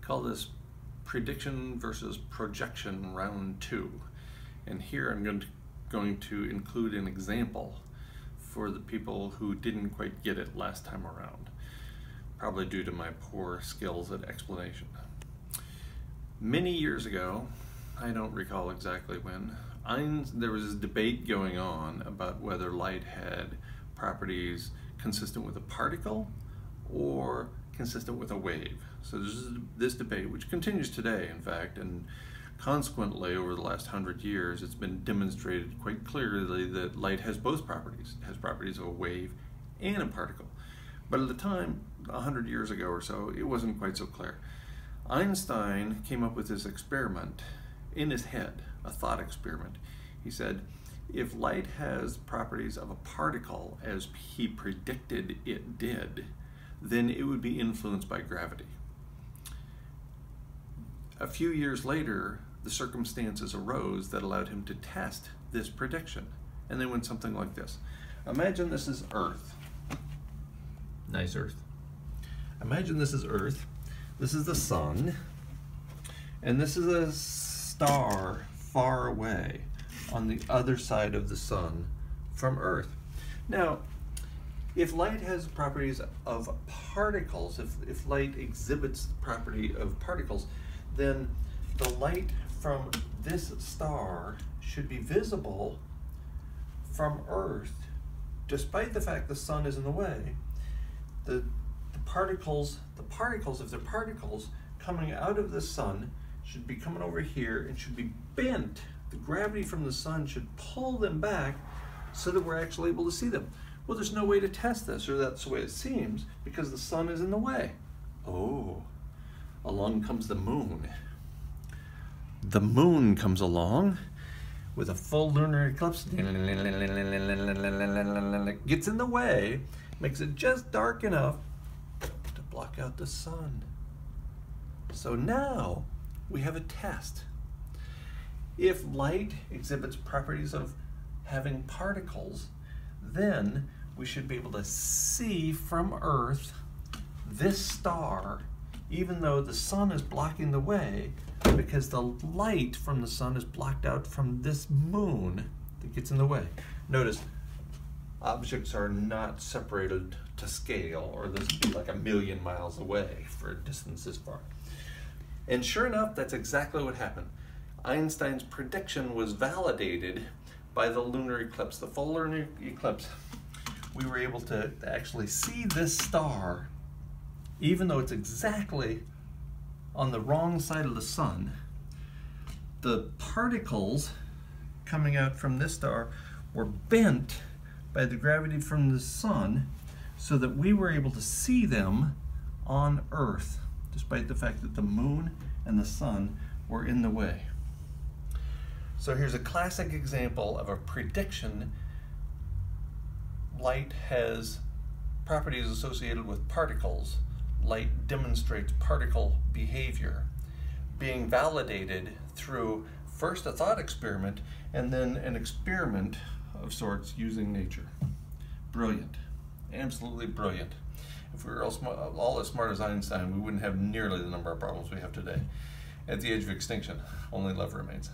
Call this prediction versus projection round 2. And here I'm going to include an example for the people who didn't quite get it last time around, probably due to my poor skills at explanation. Many years ago, I don't recall exactly when, there was a debate going on about whether light had properties consistent with a particle or consistent with a wave. So there's this debate, which continues today, in fact, and consequently, over the last 100 years, it's been demonstrated quite clearly that light has both properties. It has properties of a wave and a particle. But at the time, 100 years ago or so, it wasn't quite so clear. Einstein came up with this experiment in his head, a thought experiment. He said, if light has properties of a particle as he predicted it did, then it would be influenced by gravity. A few years later, the circumstances arose that allowed him to test this prediction. And they went something like this. Imagine this is Earth. Nice Earth. Imagine this is Earth. This is the sun. And this is a star far away on the other side of the sun from Earth. Now, if light has properties of particles, if light exhibits the property of particles, then the light from this star should be visible from Earth, despite the fact the sun is in the way. The particles, if they're particles coming out of the sun, should be coming over here and should be bent. The gravity from the sun should pull them back so that we're actually able to see them. Well, there's no way to test this, or that's the way it seems, because the sun is in the way. Oh, along comes the moon. The moon comes along with a full lunar eclipse, gets in the way, makes it just dark enough to block out the sun. So now we have a test. If light exhibits properties of having particles, then we should be able to see from Earth this star, even though the sun is blocking the way, because the light from the sun is blocked out from this moon that gets in the way. Notice, objects are not separated to scale, or this would be like 1,000,000 miles away for a distance this far. And sure enough, that's exactly what happened. Einstein's prediction was validated by the lunar eclipse, the full lunar eclipse. We were able to actually see this star, even though it's exactly on the wrong side of the sun. The particles coming out from this star were bent by the gravity from the sun so that we were able to see them on Earth, despite the fact that the moon and the sun were in the way. So here's a classic example of a prediction. Light has properties associated with particles. Light demonstrates particle behavior, being validated through first a thought experiment and then an experiment of sorts using nature. Brilliant, absolutely brilliant. If we were all as smart as Einstein, we wouldn't have nearly the number of problems we have today. At the age of extinction, only love remains.